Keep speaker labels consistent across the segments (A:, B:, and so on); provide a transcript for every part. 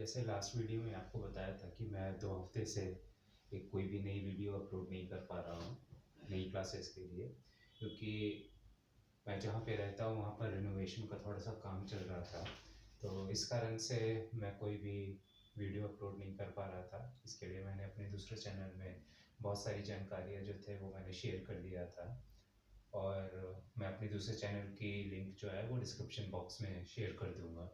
A: जैसे last video में आपको बताया था कि मैं 2 हफ्ते से एक कोई भी नई वीडियो अपलोड नहीं कर पा रहा हूँ, नई क्लासेस के लिए। क्योंकि मैं जहाँ पे रहता हूँ वहाँ पर रिनोवेशन का थोड़ा-सा काम चल रहा था। तो इस कारण से मैं कोई भी वीडियो अपलोड नहीं कर पा रहा था। इसके लिए मैंने अपने दूसरे चैनल में बहुत सारी जानकारियाँ जो थे वो मैंने शेयर कर दिया था। और मैं अपने दूसरे चैनल की लिंक जो है वो डिस्क्रिप्शन बॉक्स में शेयर कर दूँगा।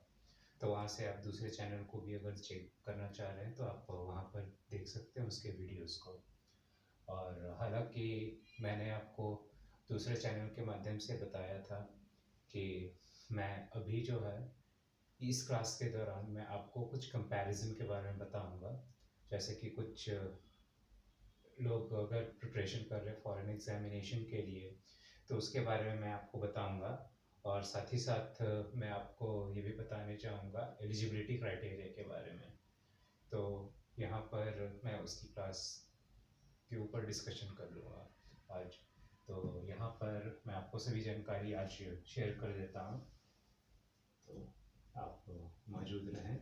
A: तो वहाँ से आप दूसरे चैनल को भी अगर चेक करना चाह रहे हैं तो आप वहाँ पर देख सकते हैं उसके वीडियोज़ को। और हालाँकि मैंने आपको दूसरे चैनल के माध्यम से बताया था कि मैं अभी जो है इस क्लास के दौरान मैं आपको कुछ कंपैरिज़न के बारे में बताऊँगा। जैसे कि कुछ लोग अगर प्रिपरेशन कर रहे हैं फॉरेन एग्ज़ामिनेशन के लिए, तो उसके बारे में मैं आपको बताऊँगा। और साथ ही साथ मैं आपको ये भी बताने चाहूँगा एलिजिबिलिटी क्राइटेरिया के बारे में। तो यहाँ पर मैं उसकी क्लास के ऊपर डिस्कशन कर लूँगा आज। तो यहाँ पर मैं आपको सभी जानकारी आज शेयर कर देता हूँ, तो आप मौजूद रहें।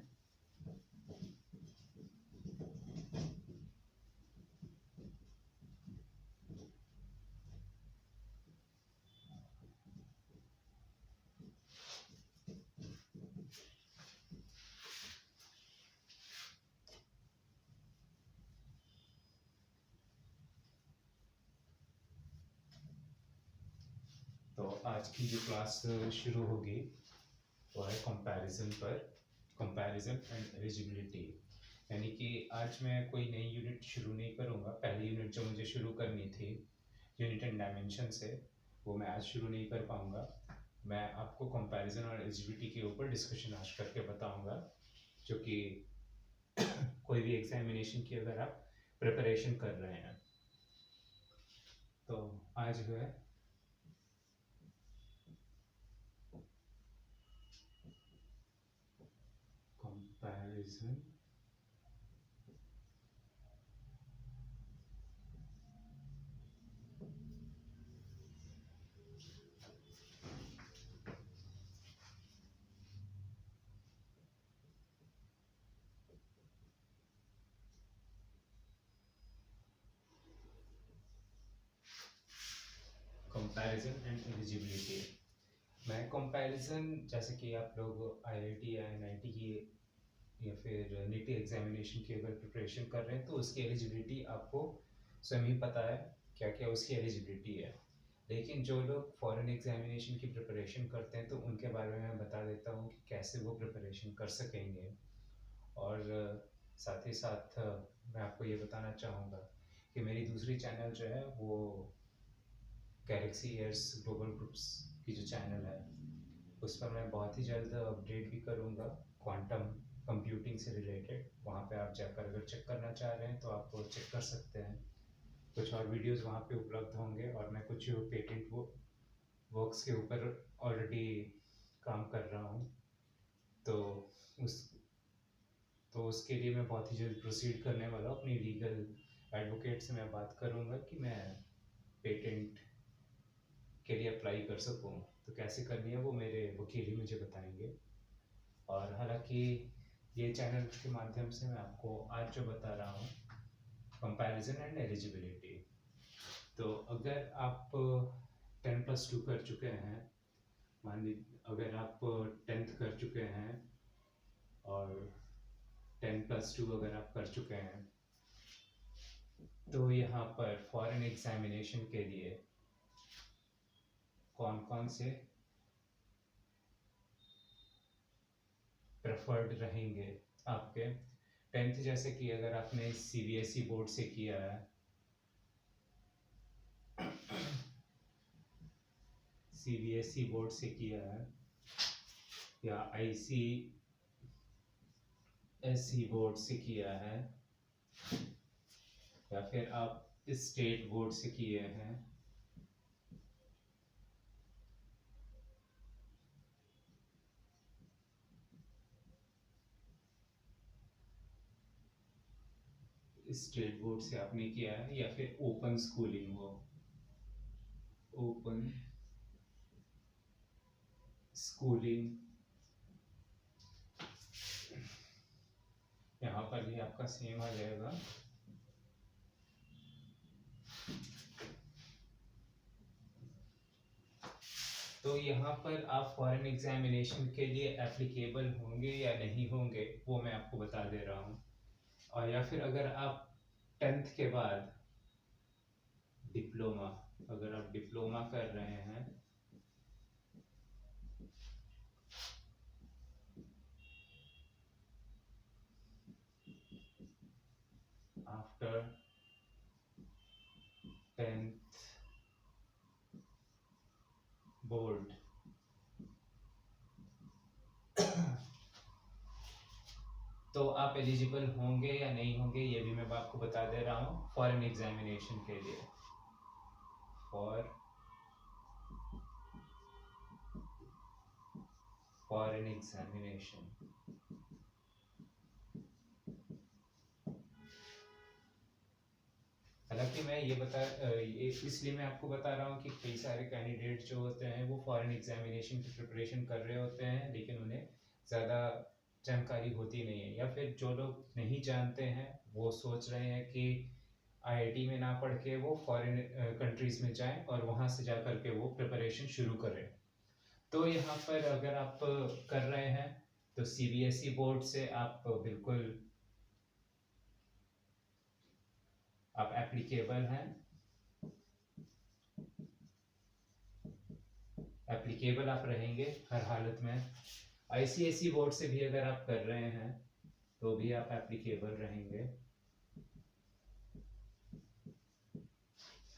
A: तो आज की जो क्लास शुरू होगी वो है कंपैरिजन पर, कंपैरिजन एंड एलिजिबिलिटी। यानी कि आज मैं कोई नई यूनिट शुरू नहीं करूँगा। पहली यूनिट जो मुझे शुरू करनी थी यूनिट एंड डायमेंशन से, वो मैं आज शुरू नहीं कर पाऊँगा। मैं आपको कंपैरिजन और एलिजिबिलिटी के ऊपर डिस्कशन आज करके बताऊँगा, जो कि कोई भी एग्जामिनेशन की अगर आप प्रिपरेशन कर रहे हैं। तो आज जो है कंपैरिजन कंपैरिजन एंड एलिजिबिलिटी। मैं कंपैरिजन, जैसे कि आप लोग आईआईटी या एनआईटी की या फिर नीट एग्जामिनेशन की अगर प्रिपरेशन कर रहे हैं तो उसकी एलिजिबिलिटी आपको स्वयं ही पता है क्या क्या उसकी एलिजिबिलिटी है। लेकिन जो लोग फॉरेन एग्जामिनेशन की प्रिपरेशन करते हैं तो उनके बारे में मैं बता देता हूँ कि कैसे वो प्रिपरेशन कर सकेंगे। और साथ ही साथ मैं आपको ये बताना चाहूँगा कि मेरी दूसरी चैनल जो है वो गैलेक्सी एयर्स ग्लोबल ग्रुप्स की जो चैनल है उस पर मैं बहुत ही जल्द अपडेट भी करूँगा क्वांटम कंप्यूटिंग से रिलेटेड। वहाँ पे आप जाकर अगर चेक करना चाह रहे हैं तो आप चेक कर सकते हैं। कुछ और वीडियोस वहाँ पे उपलब्ध होंगे और मैं कुछ पेटेंट वर्क्स के ऊपर ऑलरेडी काम कर रहा हूँ। तो उस तो उसके लिए मैं बहुत ही जल्द प्रोसीड करने वाला हूँ। अपनी लीगल एडवोकेट से मैं बात करूँगा कि मैं पेटेंट के लिए अप्लाई कर सकूँ। तो कैसे करनी है वो मेरे वकील ही मुझे बताएंगे। और हालांकि ये चैनल के माध्यम से मैं आपको आज जो बता रहा हूँ कंपैरिजन एंड एलिजिबिलिटी। तो अगर आप 10+2 कर चुके हैं, मान लीजिए अगर आप 10th कर चुके हैं और 10+2 अगर आप कर चुके हैं, तो यहाँ पर फॉरेन एग्जामिनेशन के लिए कौन कौन से प्रेफर्ड रहेंगे आपके। 10th जैसे कि अगर आपने सीबीएसई बोर्ड से किया है, सीबीएसई बोर्ड से किया है या आईसीएसई बोर्ड से किया है या फिर आप स्टेट बोर्ड से किए हैं, स्टेट बोर्ड से आपने किया है या फिर ओपन स्कूलिंग हो, ओपन स्कूलिंग यहाँ पर भी आपका सेम आ जाएगा। तो यहाँ पर आप फॉरेन एग्जामिनेशन के लिए एप्लीकेबल होंगे या नहीं होंगे वो मैं आपको बता दे रहा हूँ। और या फिर अगर आप 10th के बाद डिप्लोमा, अगर आप डिप्लोमा कर रहे हैं आफ्टर 10th बोर्ड, तो आप एलिजिबल होंगे या नहीं होंगे ये भी मैं आपको बता दे रहा हूँ फॉरेन एग्जामिनेशन के लिए। फॉरेन एग्जामिनेशन, हालांकि मैं ये इसलिए मैं आपको बता रहा हूँ कि कई सारे कैंडिडेट जो होते हैं वो फॉरेन एग्जामिनेशन की प्रिपरेशन कर रहे होते हैं लेकिन उन्हें ज़्यादा जानकारी होती नहीं है, या फिर जो लोग नहीं जानते हैं वो सोच रहे हैं कि आईआईटी में ना पढ़ के वो फॉरेन कंट्रीज़ में जाएं और वहाँ से जा कर के वो प्रिपरेशन शुरू करें। तो यहाँ पर अगर आप कर रहे हैं तो सीबीएसई बोर्ड से आप बिल्कुल आप एप्लीकेबल हैं, एप्लीकेबल आप रहेंगे हर हालत में। आईसीएसई बोर्ड से भी अगर आप कर रहे हैं तो भी आप एप्लीकेबल रहेंगे।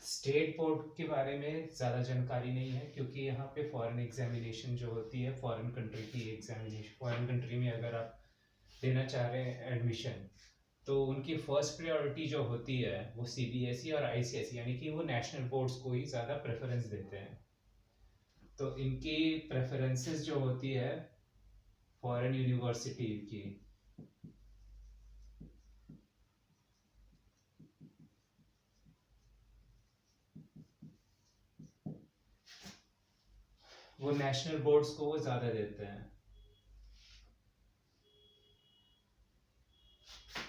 A: स्टेट बोर्ड के बारे में ज़्यादा जानकारी नहीं है क्योंकि यहाँ पे फॉरेन एग्जामिनेशन जो होती है, फॉरेन कंट्री की एग्जामिनेशन, फॉरेन कंट्री में अगर आप लेना चाह रहे हैं एडमिशन तो उनकी फर्स्ट प्रायोरिटी जो होती है वो सीबीएसई और आईसीएसई यानी कि वो नेशनल बोर्ड्स को ही ज़्यादा प्रेफरेंस देते हैं। तो इनकी प्रेफरेंसेस जो होती है फॉरेन यूनिवर्सिटी की, वो नेशनल बोर्ड्स को वो ज़्यादा देते हैं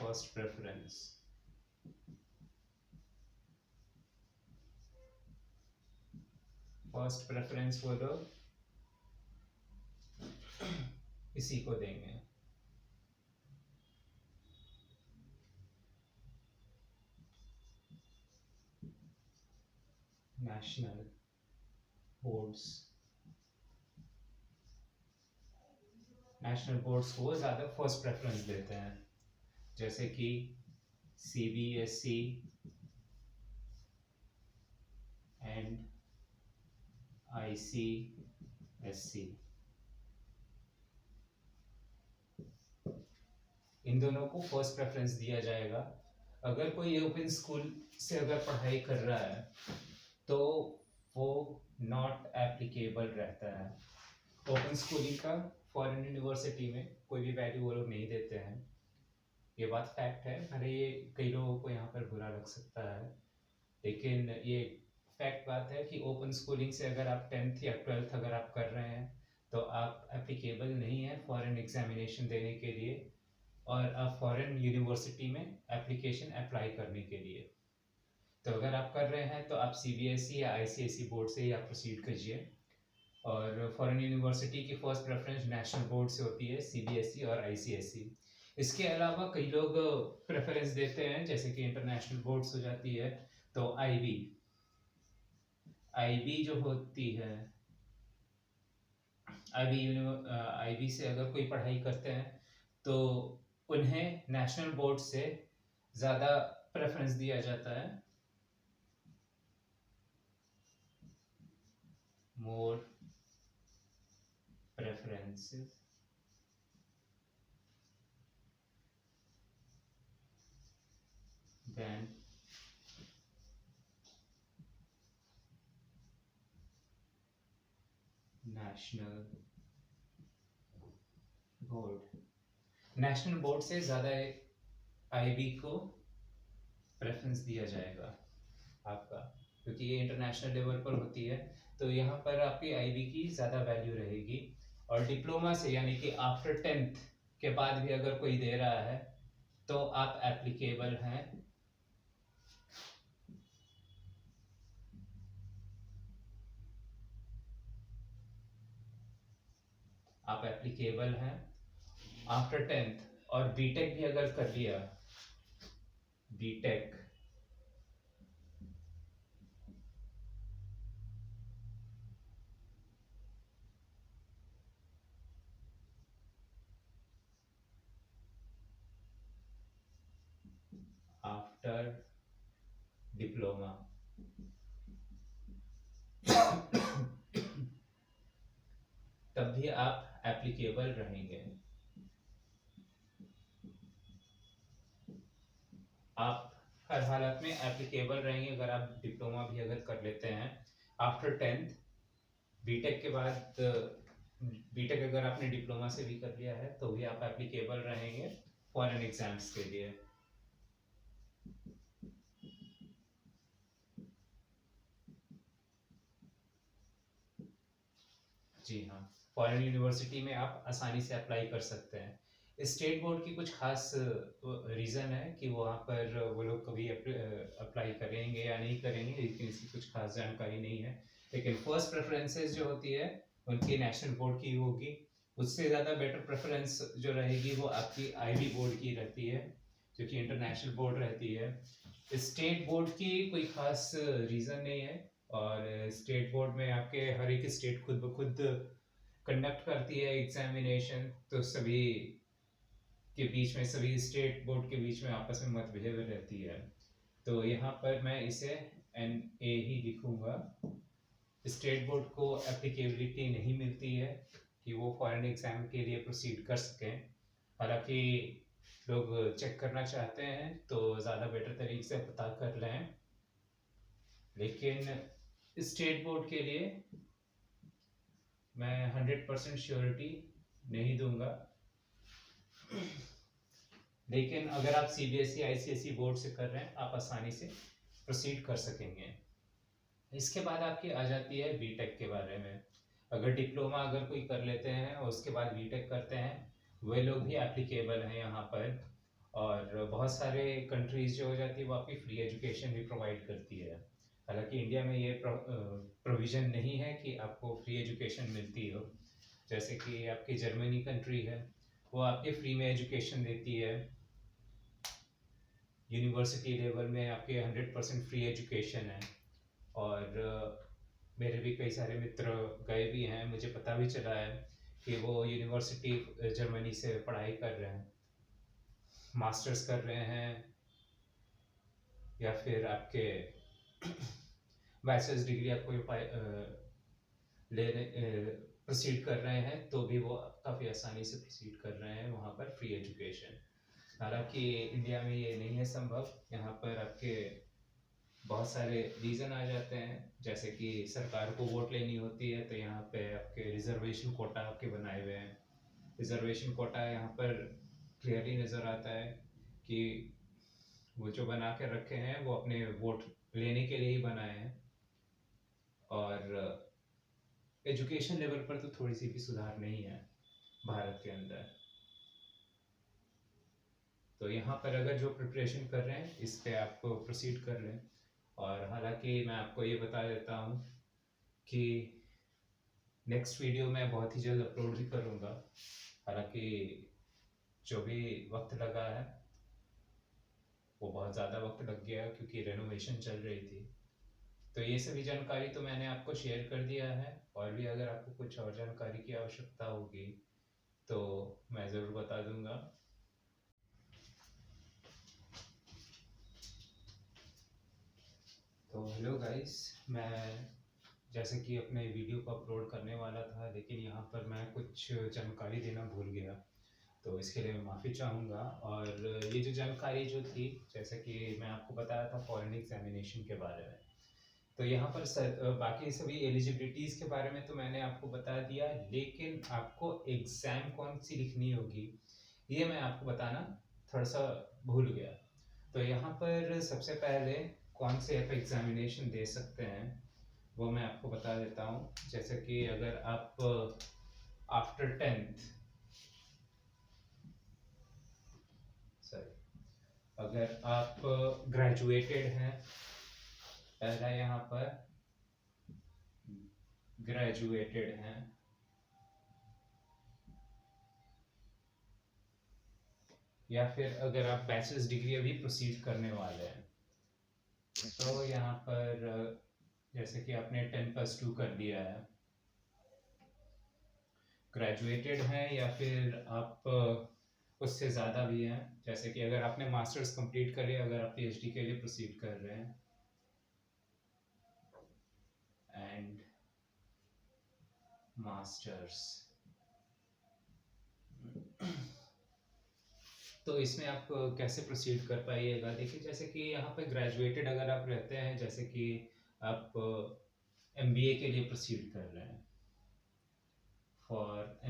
A: फर्स्ट प्रेफरेंस। फर्स्ट प्रेफरेंस वो लोग इसी को देंगे। नेशनल बोर्ड्स, नेशनल बोर्ड्स को ज़्यादा फर्स्ट प्रेफरेंस देते हैं, जैसे कि सीबीएसई एंड आईसीएसई, इन दोनों को फर्स्ट प्रेफरेंस दिया जाएगा। अगर कोई ओपन स्कूल से अगर पढ़ाई कर रहा है तो वो नॉट एप्लीकेबल रहता है। ओपन स्कूलिंग का फॉरेन यूनिवर्सिटी में कोई भी वैल्यू वो लोग नहीं देते हैं, ये बात फैक्ट है। भले ये कई लोगों को यहाँ पर बुरा लग सकता है लेकिन ये फैक्ट बात है कि ओपन स्कूलिंग से अगर आप 10th या 12th अगर आप कर रहे हैं तो आप एप्लीकेबल नहीं है फॉरेन एग्जामिनेशन देने के लिए और आप फॉरेन यूनिवर्सिटी में एप्लीकेशन अप्लाई करने के लिए। तो अगर आप कर रहे हैं तो आप सीबीएसई या आईसीएसई बोर्ड से ही आप प्रोसीड कीजिए। और फॉरेन यूनिवर्सिटी की फर्स्ट प्रेफरेंस नेशनल बोर्ड से होती है, सीबीएसई और आईसीएसई। इसके अलावा कई लोग प्रेफरेंस देते हैं जैसे कि इंटरनेशनल बोर्ड्स हो जाती है तो आईबी, आईबी जो होती है, आईबी से अगर कोई पढ़ाई करते हैं तो उन्हें नेशनल बोर्ड से ज़्यादा प्रेफरेंस दिया जाता है, more preferences than national board. National board से ज़्यादा आईबी को प्रेफरेंस दिया जाएगा आपका, क्योंकि ये इंटरनेशनल लेवल पर होती है तो यहाँ पर आपकी आईबी की ज़्यादा वैल्यू रहेगी। और डिप्लोमा से यानी कि आफ्टर 10th के बाद भी अगर कोई दे रहा है तो आप एप्लीकेबल हैं, आप एप्लीकेबल हैं आफ्टर 10th। और बीटेक भी अगर कर लिया, बीटेक आफ्टर डिप्लोमा, तब भी आप एप्लीकेबल रहेंगे। आप हर हालत में एप्लीकेबल रहेंगे अगर आप डिप्लोमा भी अगर कर लेते हैं आफ्टर 10th। बीटेक के बाद, बीटेक अगर आपने डिप्लोमा से भी कर लिया है तो भी आप एप्लीकेबल रहेंगे फॉरेन एग्जाम्स के लिए। जी हाँ, फॉरेन यूनिवर्सिटी में आप आसानी से अप्लाई कर सकते हैं। स्टेट बोर्ड की कुछ खास रीज़न है कि वहाँ पर वो लोग कभी अप्लाई करेंगे या नहीं करेंगे, लेकिन इसकी कुछ खास जानकारी नहीं है। लेकिन फर्स्ट प्रेफरेंसेस जो होती है उनकी नेशनल बोर्ड की होगी। उससे ज़्यादा बेटर प्रेफरेंस जो रहेगी वो आपकी आईबी बोर्ड की रहती है, जो कि इंटरनेशनल बोर्ड रहती है। स्टेट बोर्ड की कोई खास रीज़न नहीं है। और स्टेट बोर्ड में आपके हर एक स्टेट खुद ब खुद कंडक्ट करती है एग्जामिनेशन, तो सभी के बीच में, सभी स्टेट बोर्ड के बीच में आपस में मतभेद रहती है। तो यहाँ पर मैं इसे एन ए ही लिखूंगा। स्टेट बोर्ड को एप्लीकेबिलिटी नहीं मिलती है कि वो फॉरेन एग्जाम के लिए प्रोसीड कर सकें। हालांकि लोग चेक करना चाहते हैं तो ज़्यादा बेटर तरीके से पता कर लें, लेकिन स्टेट बोर्ड के लिए मैं 100% श्योरिटी नहीं दूंगा। लेकिन अगर आप सीबीएसई आईसीएसई बोर्ड से कर रहे हैं आप आसानी से प्रोसीड कर सकेंगे। इसके बाद आपकी आ जाती है बीटेक के बारे में। अगर डिप्लोमा अगर कोई कर लेते हैं और उसके बाद बीटेक करते हैं, वे लोग भी एप्लीकेबल हैं यहाँ पर। और बहुत सारे कंट्रीज जो हो जाती है वो आपकी फ्री एजुकेशन भी प्रोवाइड करती है। हालांकि इंडिया में ये प्रोविज़न नहीं है कि आपको फ्री एजुकेशन मिलती हो। जैसे कि आपकी जर्मनी कंट्री है, वो आपके फ्री में एजुकेशन देती है। यूनिवर्सिटी लेवल में आपके 100% फ्री एजुकेशन है। और मेरे भी कई सारे मित्र गए भी हैं, मुझे पता भी चला है कि वो यूनिवर्सिटी जर्मनी से पढ़ाई कर रहे हैं, मास्टर्स कर रहे हैं, या फिर आपके बैचलर्स डिग्री आपको लेने प्रोसीड कर रहे हैं, तो भी वो काफ़ी आसानी से प्रोसीड कर रहे हैं वहाँ पर फ्री एजुकेशन। हालांकि इंडिया में ये नहीं है संभव। यहाँ पर आपके बहुत सारे रीज़न आ जाते हैं, जैसे कि सरकार को वोट लेनी होती है तो यहाँ पे आपके रिजर्वेशन कोटा आपके बनाए हुए हैं। रिजर्वेशन कोटा यहाँ पर क्लियरली नज़र आता है कि वो जो बना के रखे हैं वो अपने वोट लेने के लिए ही बनाए हैं। और एजुकेशन लेवल पर तो थोड़ी सी भी सुधार नहीं है भारत के अंदर। तो यहाँ पर अगर जो प्रिपरेशन कर रहे हैं इस पे आप प्रोसीड कर लें। और हालांकि मैं आपको ये बता देता हूँ कि नेक्स्ट वीडियो मैं बहुत ही जल्द अपलोड भी करूँगा। हालांकि जो भी वक्त लगा है वो बहुत ज़्यादा वक्त लग गया क्योंकि रेनोवेशन चल रही थी। तो ये सभी जानकारी तो मैंने आपको शेयर कर दिया है, और भी अगर आपको कुछ और जानकारी की आवश्यकता होगी तो मैं ज़रूर बता दूंगा। तो हेलो गाइस, मैं जैसे कि अपने वीडियो को अपलोड करने वाला था, लेकिन यहाँ पर मैं कुछ जानकारी देना भूल गया, तो इसके लिए मैं माफ़ी चाहूँगा। और ये जो जानकारी जो थी, जैसे कि मैं आपको बताया था फॉरेन एग्जामिनेशन के बारे में, तो यहाँ पर बाकी सभी एलिजिबिलिटीज़ के बारे में तो मैंने आपको बता दिया, लेकिन आपको एग्ज़ाम कौन सी लिखनी होगी ये मैं आपको बताना थोड़ा सा भूल गया। तो यहाँ पर सबसे पहले कौन से आप एग्जामिनेशन दे सकते हैं वो मैं आपको बता देता हूँ। जैसे कि अगर आप आफ्टर 10th, सॉरी, अगर आप ग्रेजुएटेड हैं, पहला यहाँ पर ग्रेजुएटेड हैं, या फिर अगर आप बैचलर्स डिग्री अभी प्रोसीड करने वाले हैं, तो यहाँ पर जैसे कि आपने 10+2 कर दिया है, ग्रेजुएटेड हैं, या फिर आप उससे ज़्यादा भी हैं, जैसे कि अगर आपने मास्टर्स कंप्लीट कर लिया, अगर आप पीएचडी के लिए प्रोसीड कर रहे हैं, एंड मास्टर्स, तो इसमें आप कैसे प्रोसीड कर पाइएगा? देखिए, जैसे कि यहाँ पे ग्रेजुएटेड अगर आप रहते हैं, जैसे कि आप एमबीए के लिए प्रोसीड कर रहे हैं, फॉर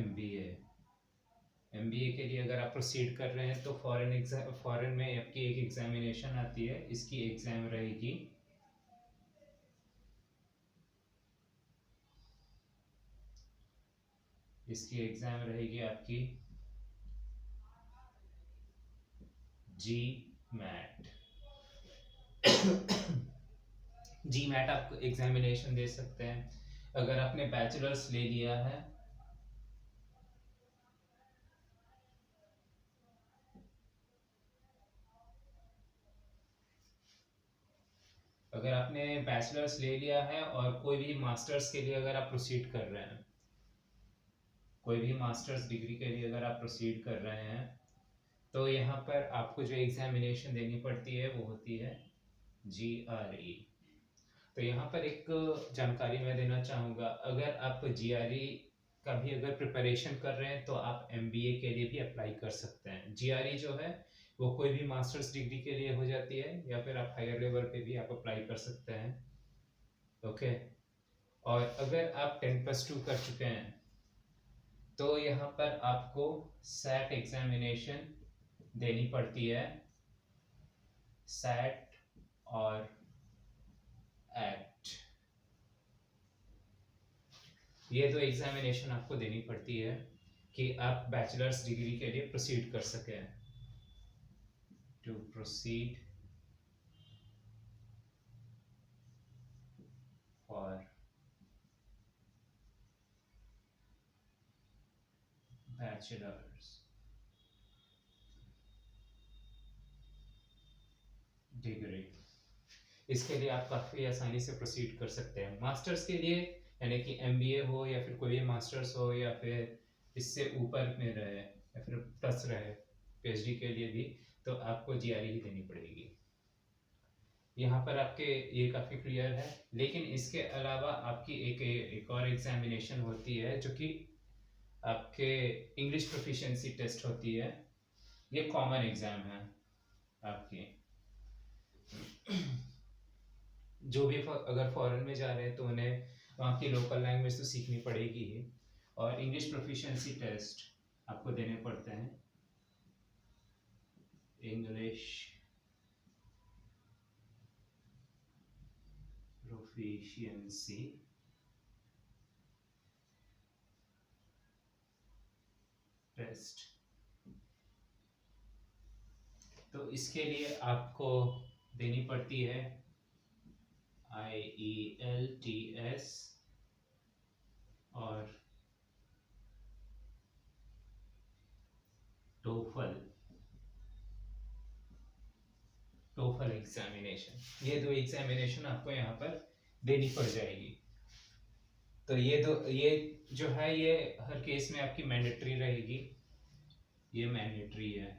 A: एमबीए के लिए अगर आप प्रोसीड कर रहे हैं, तो फॉरेन में आपकी एक एग्जामिनेशन आती है, इसकी एग्जाम रहेगी आपकी जी मैट। जी मैट आप एग्जामिनेशन दे सकते हैं। अगर आपने बैचलर्स ले लिया है, और कोई भी मास्टर्स के लिए अगर आप प्रोसीड कर रहे हैं, कोई भी मास्टर्स डिग्री के लिए अगर आप प्रोसीड कर रहे हैं, तो यहाँ पर आपको जो एग्जामिनेशन देनी पड़ती है वो होती है GRE। तो यहाँ पर एक जानकारी मैं देना चाहूँगा, अगर आप GRE का भी अगर प्रिपरेशन कर रहे हैं, तो आप MBA के लिए भी अप्लाई कर सकते हैं। GRE जो है वो कोई भी मास्टर्स डिग्री के लिए हो जाती है, या फिर आप हायर लेवल पे भी आप अप्लाई कर सकते हैं। ओके, और अगर आप 10+2 कर चुके हैं, तो यहाँ पर आपको सैट एग्जामिनेशन देनी पड़ती है, सैट और एक्ट, ये दो एग्जामिनेशन आपको देनी पड़ती है कि आप बैचलर्स डिग्री के लिए प्रोसीड कर सकें। To proceed for bachelor's degree, इसके लिए आप काफ़ी आसानी से प्रोसीड कर सकते हैं। मास्टर्स के लिए, यानी कि MBA हो या फिर कोई भी मास्टर्स हो, या फिर इससे ऊपर में रहे या फिर प्लस रहे PhD के लिए भी, तो आपको GRE ही देनी पड़ेगी। यहाँ पर आपके ये काफ़ी क्लियर है। लेकिन इसके अलावा आपकी एक और एग्जामिनेशन होती है, जो कि आपके इंग्लिश प्रोफिशिएंसी टेस्ट होती है। ये कॉमन एग्जाम है आपकी। जो भी अगर फॉरेन में जा रहे हैं, तो उन्हें वहाँ की लोकल लैंग्वेज तो सीखनी पड़ेगी ही, और इंग्लिश प्रोफिशिएंसी टेस्ट आपको देने पड़ते हैं। इंग्लिश प्रोफिशिएंसी टेस्ट, तो इसके लिए आपको देनी पड़ती है IELTS और टोफल एग्जामिनेशन। ये दो एग्जामिनेशन आपको यहाँ पर देनी पड़ जाएगी। तो ये जो है, ये हर केस में आपकी मैंडेटरी रहेगी, ये मैंडेटरी है।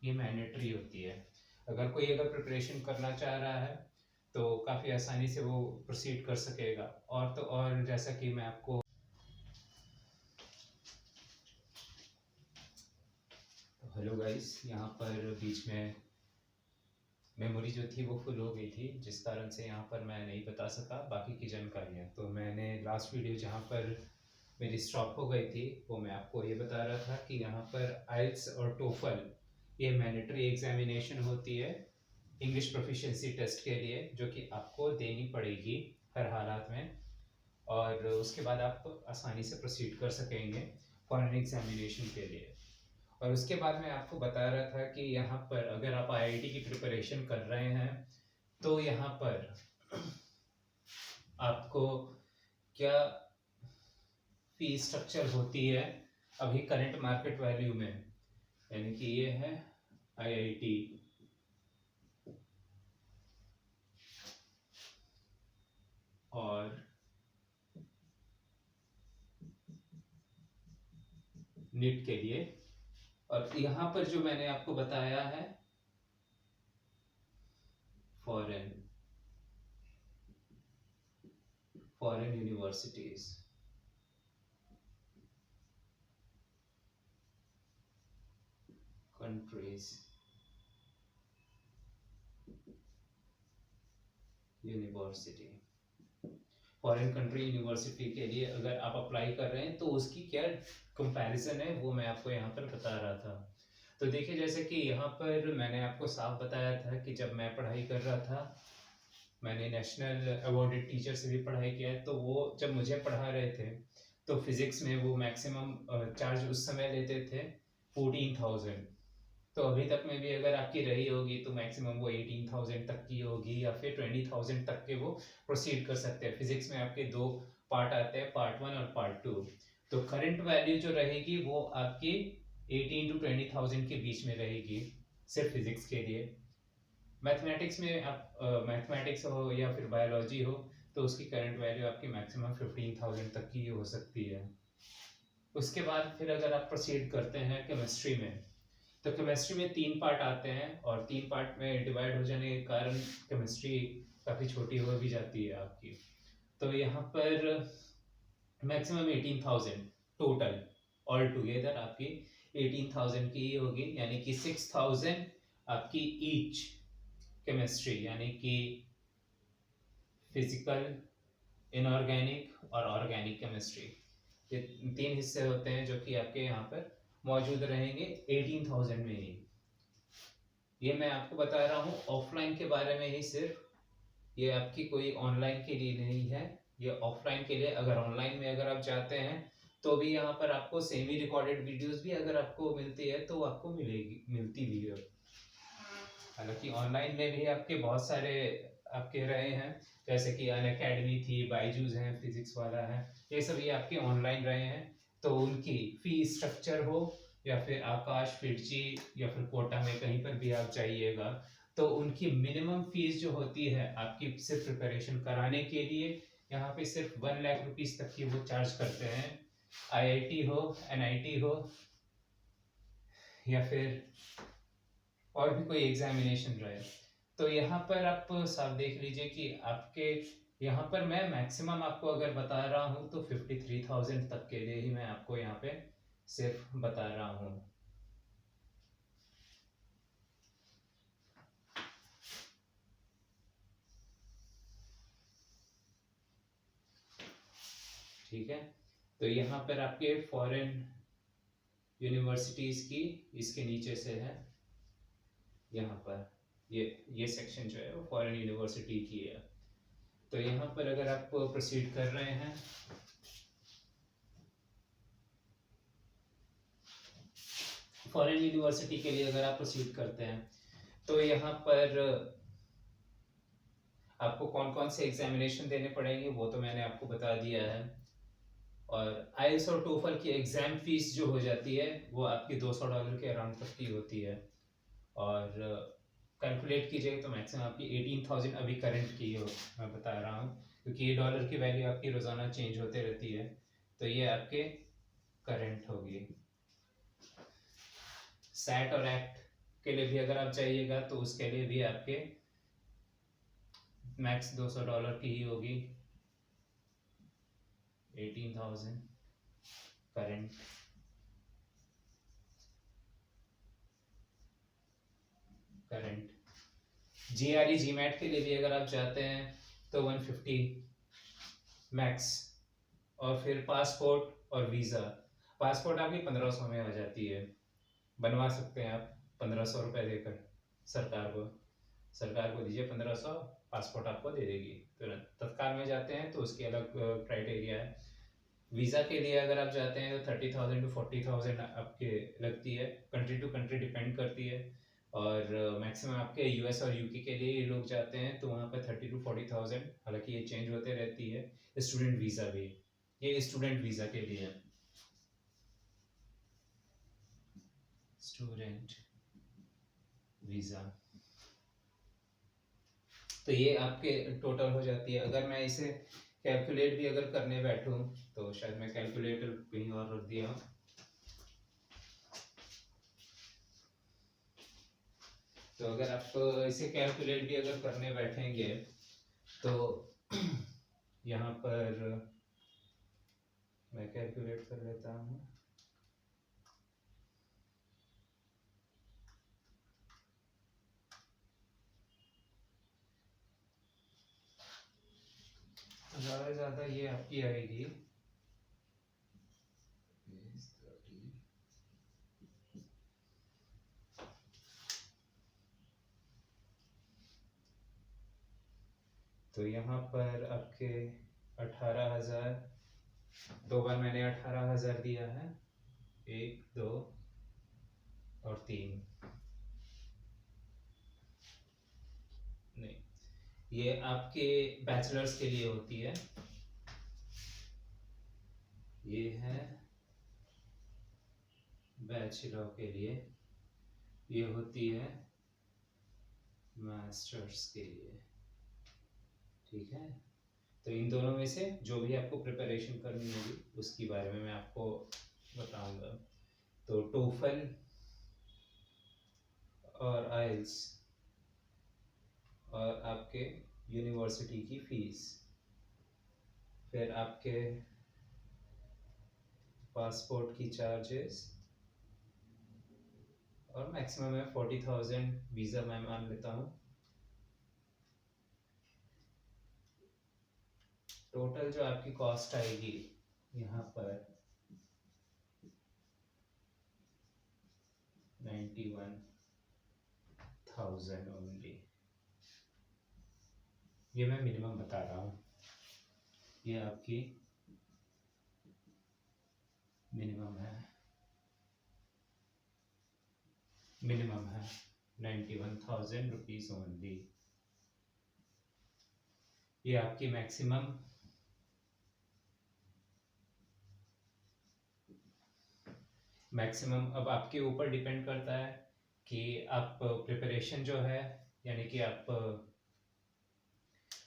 A: ये मैंडेटरी होती है। अगर कोई प्रिपरेशन करना चाह रहा है, तो काफ़ी आसानी से वो प्रोसीड कर सकेगा। और तो और, जैसा कि मैं आपको, हेलो गाइस, यहाँ पर बीच में मेमोरी जो थी वो फुल हो गई थी, जिस कारण से यहाँ पर मैं नहीं बता सका बाकी की जानकारियाँ। तो मैंने लास्ट वीडियो जहाँ पर मेरी स्टॉप हो गई थी, वो मैं आपको ये बता रहा था कि यहाँ पर आइल्स और टोफल ये मैंडेटरी एग्जामिनेशन होती है इंग्लिश प्रोफिशिएंसी टेस्ट के लिए, जो कि आपको देनी पड़ेगी हर हालात में। और उसके बाद आप आसानी से प्रोसीड कर सकेंगे फॉरेन एग्जामिनेशन के लिए। और उसके बाद मैं आपको बता रहा था कि यहाँ पर अगर आप आईआईटी की प्रिपरेशन कर रहे हैं तो यहाँ पर आपको क्या फीस स्ट्रक्चर होती है अभी करंट मार्केट वैल्यू में, यानी कि ये है आईआईटी और नीट के लिए। और यहाँ पर जो मैंने आपको बताया है foreign universities, countries, university, foreign country university के लिए अगर आप अप्लाई कर रहे हैं तो उसकी क्या कंपैरिजन है वो मैं आपको यहाँ पर बता रहा था। तो देखिए जैसे कि यहाँ पर मैंने आपको साफ बताया था कि जब मैं पढ़ाई कर रहा था मैंने नेशनल अवॉर्डेड टीचर से भी पढ़ाई किया है, तो वो जब मुझे पढ़ा रहे थे तो फिजिक्स में वो मैक्सिमम चार्ज उस समय लेते थे 14,000। तो अभी तक में भी अगर आपकी रही होगी तो मैक्सिमम वो 18,000 तक की होगी या फिर 20,000 तक के वो प्रोसीड कर सकते हैं। फिजिक्स में आपके दो पार्ट आते हैं, पार्ट 1 और पार्ट 2। तो करंट वैल्यू जो रहेगी वो आपकी 18 to 20,000 के बीच में रहेगी सिर्फ फिजिक्स के लिए। मैथमेटिक्स में आप मैथमेटिक्स हो या फिर बायोलॉजी हो तो उसकी करंट वैल्यू आपकी मैक्सिमम 15,000 तक की हो सकती है। उसके बाद फिर अगर आप प्रोसीड करते हैं केमिस्ट्री में, तो केमिस्ट्री में 3 पार्ट आते हैं और 3 पार्ट में डिवाइड हो जाने के कारण केमिस्ट्री काफ़ी छोटी हो भी जाती है आपकी। तो यहाँ पर मैक्सिमम 18,000 टोटल ऑल टुगेदर आपकी 18,000 की ही होगी, यानी कि 6,000 आपकी ईच केमिस्ट्री, यानी कि फिजिकल, इनऑर्गेनिक और ऑर्गेनिक केमिस्ट्री, ये 3 हिस्से होते हैं जो कि आपके यहाँ पर मौजूद रहेंगे 18,000 में ही। ये मैं आपको बता रहा हूँ ऑफलाइन के बारे में ही सिर्फ, ये आपकी कोई ऑनलाइन के लिए नहीं है, ये ऑफलाइन के लिए। अगर ऑनलाइन में अगर आप चाहते हैं तो भी यहाँ पर आपको सेमी रिकॉर्डेड वीडियोस भी अगर आपको मिलती है तो आपको मिलती भी है। हालांकि ऑनलाइन में भी आपके बहुत सारे आपके रहे हैं, जैसे कि अनअकैडमी थी, बायजूस है, फिजिक्स वाला है, ये सब ये आपके ऑनलाइन रहे हैं। तो उनकी फीस स्ट्रक्चर हो या फिर आकाश, फिरजी या फिर कोटा में कहीं पर भी आप जाइएगा तो उनकी मिनिमम फीस जो होती है आपकी सिर्फ प्रिपरेशन कराने के लिए, यहाँ पे सिर्फ 1 लाख रुपीस तक की वो चार्ज करते हैं। आईआईटी हो, एनआईटी हो या फिर और भी कोई एग्जामिनेशन रहे। तो यहाँ पर आप साफ देख लीजिए कि आपके यहाँ पर मैं मैक्सिमम आपको अगर बता रहा हूँ तो 53,000 तक के लिए ही मैं आपको यहाँ पे सिर्फ बता रहा हूँ। ठीक है, तो यहाँ पर आपके फॉरेन यूनिवर्सिटीज की इसके नीचे से है, यहाँ पर ये सेक्शन जो है वो फॉरेन यूनिवर्सिटी की है। तो यहाँ पर अगर आप प्रोसीड कर रहे हैं फॉरेन यूनिवर्सिटी के लिए, अगर आप प्रोसीड करते हैं तो यहाँ पर आपको कौन कौन से एग्जामिनेशन देने पड़ेंगे वो तो मैंने आपको बता दिया है। और आइल्स और टोफल की एग्जाम फीस जो हो जाती है वो आपकी $200 के अराउंड तक की होती है। और कैलकुलेट कीजिएगा तो मैक्सिमम आपकी 18,000 अभी करंट की हो, मैं बता रहा हूँ, क्योंकि ये डॉलर की वैल्यू आपकी रोज़ाना चेंज होते रहती है। तो ये आपके करंट होगी। सैट और एक्ट के लिए भी अगर आप चाहिएगा तो उसके लिए भी आपके मैक्स $200 की ही होगी, 18,000 करंट। जीआरई जीमैट के लिए भी अगर आप चाहते हैं तो 150 मैक्स। और फिर पासपोर्ट और वीज़ा, पासपोर्ट आपकी 1500 में आ जाती है, बनवा सकते हैं आप 1500 रुपये देकर। सरकार को दीजिए 1500, पासपोर्ट आपको दे देगी तुरंत। तत्काल में जाते हैं तो उसकी अलग क्राइटेरिया है। वीज़ा के लिए अगर आप जाते हैं तो 30,000 to 40,000 आपके लगती है, कंट्री टू कंट्री डिपेंड करती है। और मैक्सिमम आपके यूएस और यूके के लिए ये लोग जाते हैं तो वहाँ पर 30 to 40,000, हालांकि ये चेंज होते रहती है। स्टूडेंट वीज़ा भी, ये स्टूडेंट वीज़ा के लिए है, स्टूडेंट वीज़ा। तो ये आपके टोटल हो जाती है। अगर मैं इसे कैलकुलेट भी अगर करने बैठूं तो शायद मैं कैलकुलेटर कहीं और रख दिया हूं। तो अगर आप इसे कैलकुलेट भी अगर करने बैठेंगे तो यहाँ पर मैं कैलकुलेट कर लेता हूँ। ज़्यादा ज़्यादा ये आपकी आएगी तो यहाँ पर आपके 18,000, 2 बार मैंने 18,000 दिया है, 1 2 और 3 नहीं, ये आपके बैचलर्स के लिए होती है। ये है बैचलर के लिए, ये होती है मास्टर्स के लिए, ठीक है। तो इन दोनों में से जो भी आपको प्रिपरेशन करनी होगी उसके बारे में मैं आपको बताऊंगा। तो टोफल और आइल्स और आपके यूनिवर्सिटी की फीस, फिर आपके पासपोर्ट की चार्जेस, और मैक्सिमम है 40,000 वीज़ा मैं मान लेता हूँ। टोटल जो आपकी कॉस्ट आएगी यहाँ पर 91,000 ओनली। ये मैं मिनिमम बता रहा हूँ, ये आपकी मिनिमम है, मिनिमम है 91,000 रुपीज़ ओनली। ये आपकी मैक्सिमम अब आपके ऊपर डिपेंड करता है कि आप प्रिपरेशन जो है, यानी कि आप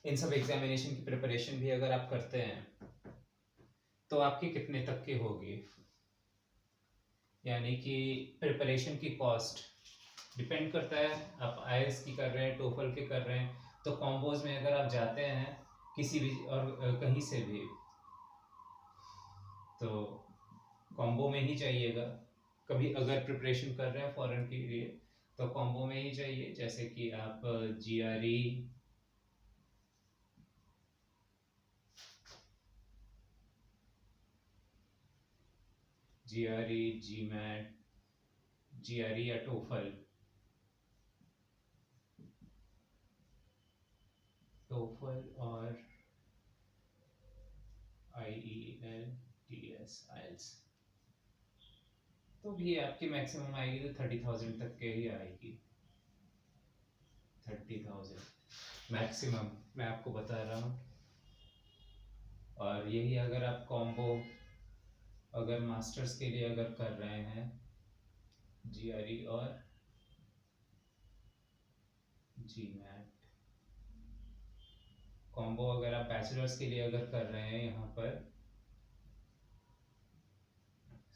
A: इन सब एग्जामिनेशन की प्रिपरेशन भी अगर आप करते हैं तो आपकी कितने तक की होगी, यानी कि प्रिपरेशन की कॉस्ट डिपेंड करता है। आप आईएलटीएस की कर रहे हैं, टोफल के कर रहे हैं, तो कॉम्बोज में अगर आप जाते हैं किसी भी और कहीं से भी तो कॉम्बो में ही चाहिएगा। कभी अगर प्रिपरेशन कर रहे हैं फॉरेन के लिए तो कॉम्बो में ही चाहिए, जैसे कि आप जीआरई, जीमैट, जीआरई या टोफल, और IELTS आइल्स, तो भी आपकी मैक्सिमम आएगी तो 30,000 तक के ही आएगी। 30,000 मैक्सिमम मैं आपको बता रहा हूँ। और यही अगर आप कॉम्बो अगर मास्टर्स के लिए अगर कर रहे हैं जीआरई और जीमैट, कॉम्बो अगर आप बैचलर्स के लिए अगर कर रहे हैं यहाँ पर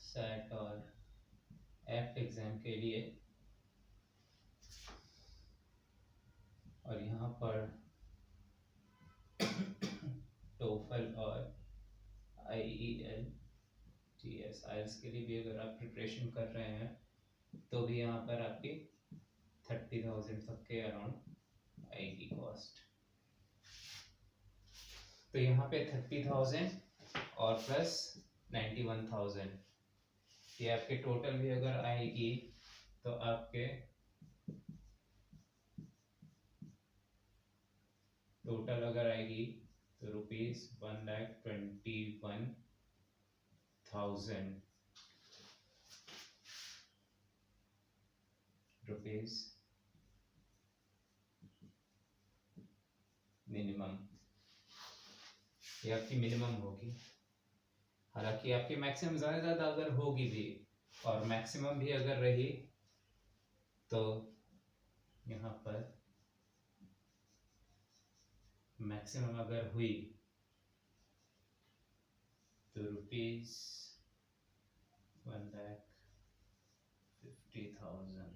A: सेट और एफ्ट एग्जाम के लिए, और यहाँ पर टोफल और IELTS आइल्स के लिए भी अगर आप प्रिपरेशन कर रहे हैं तो भी यहाँ पर आपकी 30,000 तक के अराउंड आएगी कॉस्ट। तो यहाँ पे 30,000 और प्लस 91,000, ये आपके टोटल भी अगर आएगी तो आपके टोटल अगर आएगी तो ₹1,21,000 रुपीज मिनिमम, ये आपकी मिनिमम होगी। हालांकि आपकी मैक्सिमम ज़्यादा अगर होगी भी और मैक्सिमम भी अगर रही तो यहाँ पर मैक्सिमम अगर हुई तो ₹1,50,000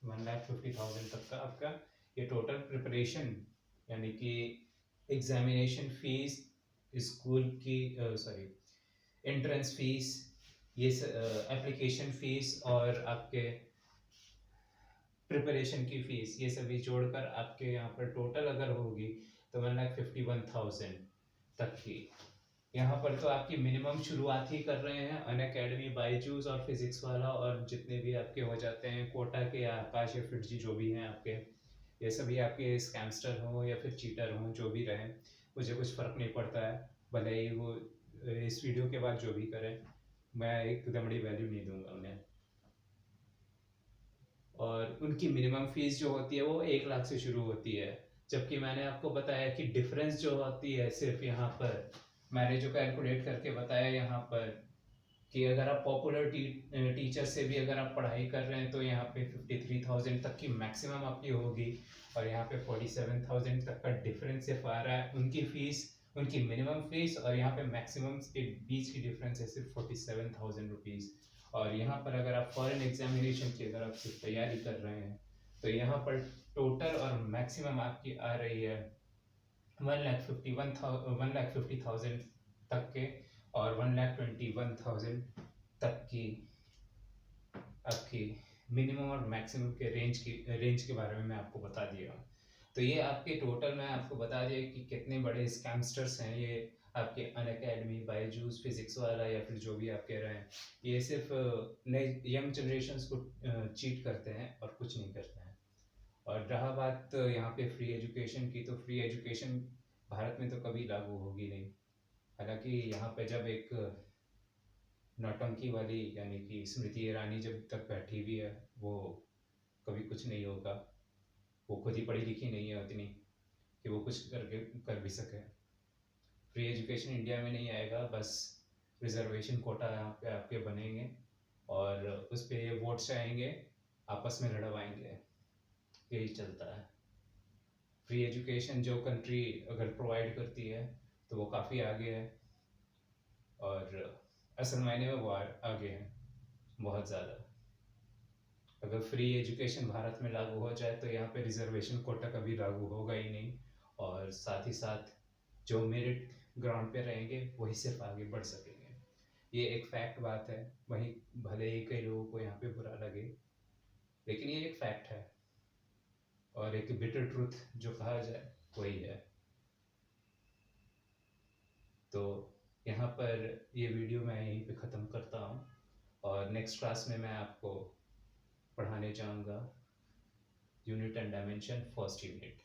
A: 1,50,000 तक का आपका ये टोटल प्रिपरेशन, यानी कि एग्जामिनेशन फीस, स्कूल की सॉरी एंट्रेंस फीस, ये एप्लीकेशन फीस और आपके प्रिपरेशन की फीस, ये सभी जोड़कर आपके यहाँ पर टोटल अगर होगी तो 1,51,000 तक की। यहाँ पर तो आपकी मिनिमम शुरुआत ही कर रहे हैं अनअकैडमी, बायजूस और फिजिक्स वाला, और जितने भी आपके हो जाते हैं कोटा के या आकाश या फिर जो भी हैं आपके, ये सभी आपके स्कैमस्टर हों या फिर चीटर हों, जो भी रहें, मुझे कुछ फ़र्क नहीं पड़ता है। भले ही वो इस वीडियो के बाद जो भी करें, मैं एक दमड़ी वैल्यू नहीं दूंगा उन्हें। और उनकी मिनिमम फीस जो होती है वो 1 लाख से शुरू होती है, जबकि मैंने आपको बताया कि डिफरेंस जो होती है सिर्फ यहाँ पर मैंने जो कैलकुलेट करके बताया यहाँ पर कि अगर आप पॉपुलर टीचर से भी अगर आप पढ़ाई कर रहे हैं तो यहाँ पे 53,000 तक की मैक्सिमम आपकी होगी, और यहाँ पे 47,000 तक का डिफरेंस सिर्फ आ रहा है उनकी फीस, उनकी मिनिमम फीस, और यहाँ पे मैक्सिमम के बीच की डिफरेंस है सिर्फ 47,000 रुपीज़। और यहाँ पर अगर आप फॉरेन एग्जामिनेशन की अगर आप सिर्फ तैयारी कर रहे हैं तो यहाँ पर टोटल और मैक्सिमम आपकी आ रही है 1,50,000 तक के, और 1,21,000 तक की आपकी मिनिमम और मैक्सिमम के रेंज के बारे में मैं आपको बता दिया। तो ये आपके टोटल मैं आपको बता दिया कि कितने बड़े स्कैमस्टर्स हैं ये आपके अनअकैडमी, बायजूस, फिजिक्स वाला या फिर जो भी आप कह रहे हैं, ये सिर्फ नए यंग जनरेशन्स को चीट करते हैं और कुछ नहीं करते हैं। और रहा बात यहाँ पे फ्री एजुकेशन की, तो फ्री एजुकेशन भारत में तो कभी लागू होगी नहीं। हालांकि यहाँ पे जब एक नौटंकी वाली यानी कि स्मृति ईरानी जब तक बैठी हुई है, वो कभी कुछ नहीं होगा। वो खुद ही पढ़ी लिखी नहीं है उतनी कि वो कुछ कर भी सके। फ्री एजुकेशन इंडिया में नहीं आएगा, बस रिजर्वेशन कोटा यहाँ पे आपके बनेंगे और उस पर वोट्स आएंगे, आपस में लड़वाएंगे, यही चलता है। फ्री एजुकेशन जो कंट्री अगर प्रोवाइड करती है तो वो काफ़ी आगे है, और असल मायने में वो आगे है बहुत ज़्यादा। अगर फ्री एजुकेशन भारत में लागू हो जाए तो यहाँ पे रिजर्वेशन कोटा कभी लागू होगा ही नहीं, और साथ ही साथ जो मेरिट ग्राउंड पे रहेंगे वही सिर्फ आगे बढ़ सकेंगे। ये एक फैक्ट बात है, वहीं भले ही कई लोगों को यहाँ पे बुरा लगे, लेकिन ये एक फैक्ट है और एक बिटर ट्रूथ जो कहा जाए वही है। तो यहाँ पर ये वीडियो मैं यहीं पे ख़त्म करता हूँ, और नेक्स्ट क्लास में मैं आपको पढ़ाने जाऊँगा unit and dimension first unit.